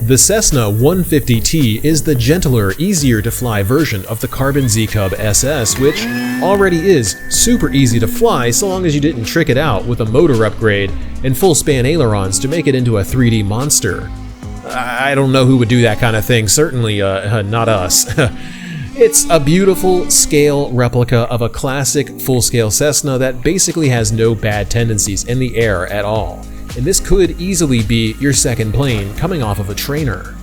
The Cessna 150T is the gentler, easier to fly version of the Carbon Z Cub SS, which already is super easy to fly so long as you didn't trick it out with a motor upgrade and full span ailerons to make it into a 3D monster. I don't know who would do that kind of thing, certainly not us. It's a beautiful scale replica of a classic full-scale Cessna that basically has no bad tendencies in the air at all. And this could easily be your second plane coming off of a trainer.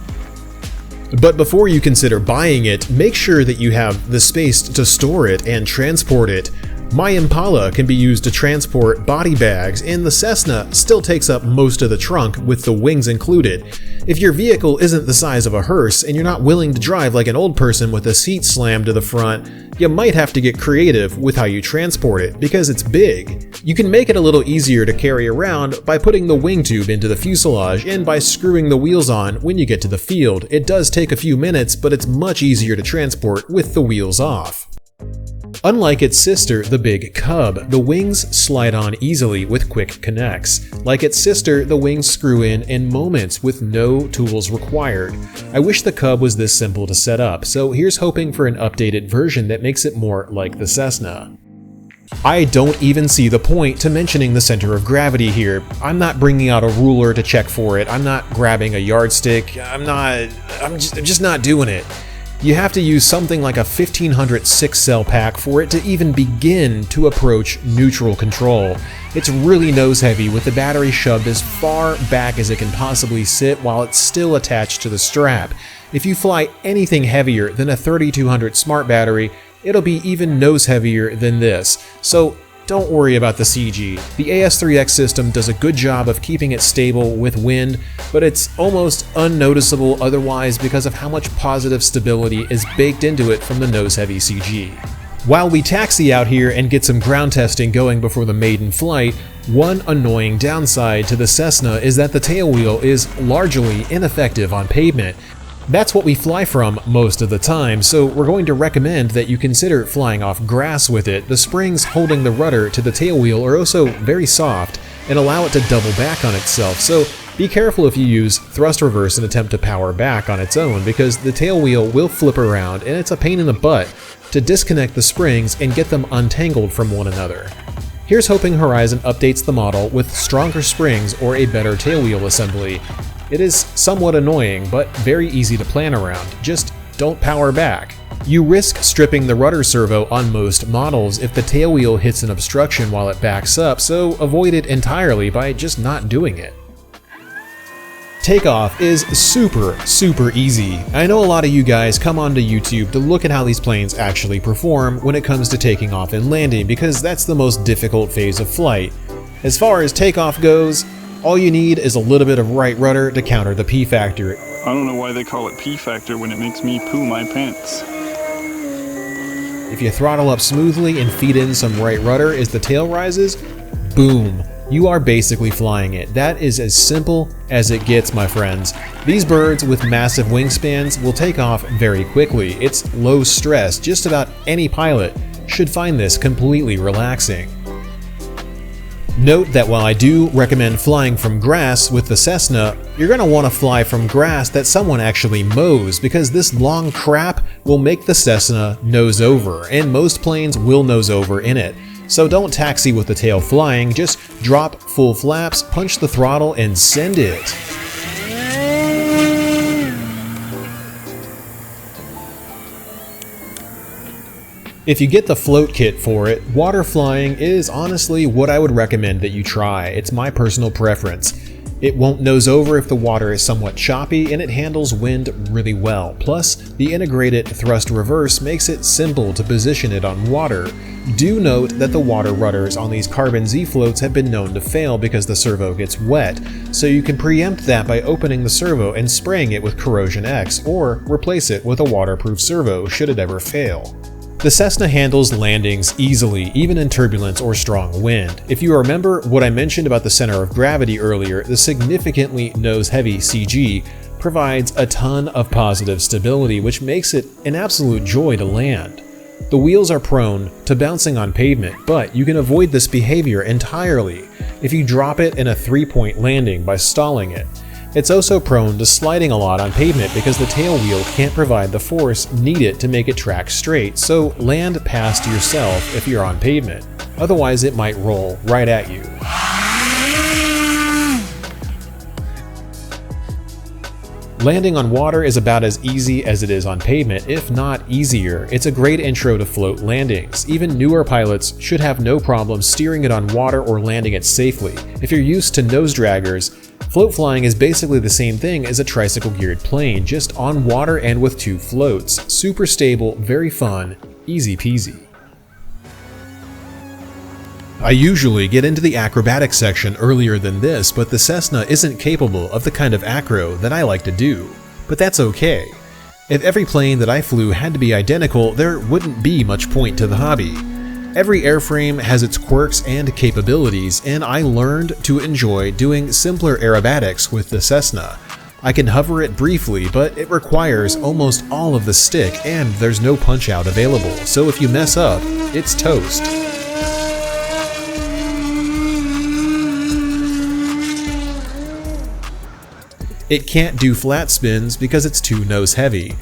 But before you consider buying it, make sure that you have the space to store it and transport it. My Impala can be used to transport body bags, and the Cessna still takes up most of the trunk with the wings included. If your vehicle isn't the size of a hearse and you're not willing to drive like an old person with a seat slammed to the front, you might have to get creative with how you transport it because it's big. You can make it a little easier to carry around by putting the wing tube into the fuselage and by screwing the wheels on when you get to the field. It does take a few minutes, but it's much easier to transport with the wheels off. Unlike its sister, the Big Cub, the wings slide on easily with quick connects. Like its sister, the wings screw in moments with no tools required. I wish the Cub was this simple to set up, so here's hoping for an updated version that makes it more like the Cessna. I don't even see the point to mentioning the center of gravity here. I'm not bringing out a ruler to check for it. I'm not grabbing a yardstick. I'm just not doing it. You have to use something like a 1500 6-cell pack for it to even begin to approach neutral control. It's really nose heavy with the battery shoved as far back as it can possibly sit while it's still attached to the strap. If you fly anything heavier than a 3200 smart battery, it'll be even nose heavier than this. So don't worry about the CG. The AS3X system does a good job of keeping it stable with wind, but it's almost unnoticeable otherwise because of how much positive stability is baked into it from the nose-heavy CG. While we taxi out here and get some ground testing going before the maiden flight, one annoying downside to the Cessna is that the tailwheel is largely ineffective on pavement. That's what we fly from most of the time, so we're going to recommend that you consider flying off grass with it. The springs holding the rudder to the tailwheel are also very soft and allow it to double back on itself, so be careful if you use thrust reverse and attempt to power back on its own because the tailwheel will flip around and it's a pain in the butt to disconnect the springs and get them untangled from one another. Here's hoping Horizon updates the model with stronger springs or a better tailwheel assembly. It is somewhat annoying, but very easy to plan around. Just don't power back. You risk stripping the rudder servo on most models if the tailwheel hits an obstruction while it backs up, so avoid it entirely by just not doing it. Takeoff is super easy. I know a lot of you guys come onto YouTube to look at how these planes actually perform when it comes to taking off and landing because that's the most difficult phase of flight. As far as takeoff goes, all you need is a little bit of right rudder to counter the P factor. I don't know why they call it P factor when it makes me poo my pants. If you throttle up smoothly and feed in some right rudder as the tail rises, boom, you are basically flying it. That is as simple as it gets, my friends. These birds with massive wingspans will take off very quickly. It's low stress. Just about any pilot should find this completely relaxing. Note that while I do recommend flying from grass with the Cessna, you're going to want to fly from grass that someone actually mows because this long crap will make the Cessna nose over, and most planes will nose over in it. So don't taxi with the tail flying, just drop full flaps, punch the throttle, and send it. If you get the float kit for it, water flying is honestly what I would recommend that you try. It's my personal preference. It won't nose over if the water is somewhat choppy, and it handles wind really well. Plus, the integrated thrust reverse makes it simple to position it on water. Do note that the water rudders on these Carbon Z floats have been known to fail because the servo gets wet, so you can preempt that by opening the servo and spraying it with Corrosion X, or replace it with a waterproof servo should it ever fail. The Cessna handles landings easily, even in turbulence or strong wind. If you remember what I mentioned about the center of gravity earlier, the significantly nose-heavy CG provides a ton of positive stability, which makes it an absolute joy to land. The wheels are prone to bouncing on pavement, but you can avoid this behavior entirely if you drop it in a 3-point landing by stalling it. It's also prone to sliding a lot on pavement because the tail wheel can't provide the force needed to make it track straight, so land past yourself if you're on pavement. Otherwise, it might roll right at you. Landing on water is about as easy as it is on pavement, if not easier. It's a great intro to float landings. Even newer pilots should have no problem steering it on water or landing it safely. If you're used to nose draggers, float flying is basically the same thing as a tricycle geared plane, just on water and with 2 floats. Super stable, very fun, easy peasy. I usually get into the acrobatics section earlier than this, but the Cessna isn't capable of the kind of acro that I like to do. But that's okay. If every plane that I flew had to be identical, there wouldn't be much point to the hobby. Every airframe has its quirks and capabilities, and I learned to enjoy doing simpler aerobatics with the Cessna. I can hover it briefly, but it requires almost all of the stick and there's no punch-out available, so if you mess up, it's toast. It can't do flat spins because it's too nose heavy.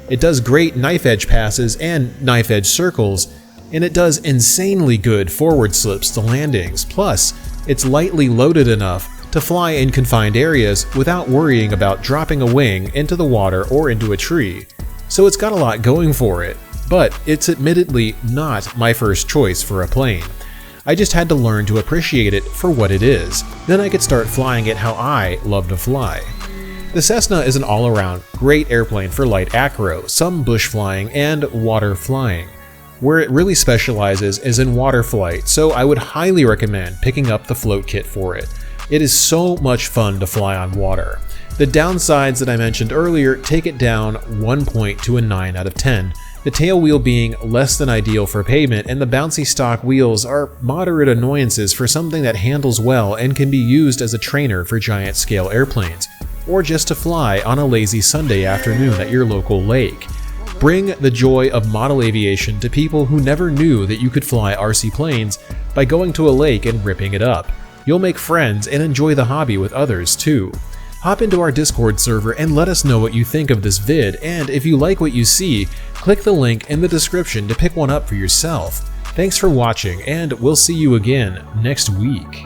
It does great knife edge passes and knife edge circles, and it does insanely good forward slips to landings. Plus, it's lightly loaded enough to fly in confined areas without worrying about dropping a wing into the water or into a tree. So it's got a lot going for it, but it's admittedly not my first choice for a plane. I just had to learn to appreciate it for what it is. Then I could start flying it how I love to fly. The Cessna is an all-around great airplane for light acro, some bush flying, and water flying. Where it really specializes is in water flight, so I would highly recommend picking up the float kit for it. It is so much fun to fly on water. The downsides that I mentioned earlier take it down 1 point to a 9 out of 10. The tail wheel being less than ideal for pavement, and the bouncy stock wheels are moderate annoyances for something that handles well and can be used as a trainer for giant scale airplanes, or just to fly on a lazy Sunday afternoon at your local lake. Bring the joy of model aviation to people who never knew that you could fly RC planes by going to a lake and ripping it up. You'll make friends and enjoy the hobby with others too. Hop into our Discord server and let us know what you think of this vid, and if you like what you see, click the link in the description to pick one up for yourself. Thanks for watching, and we'll see you again next week.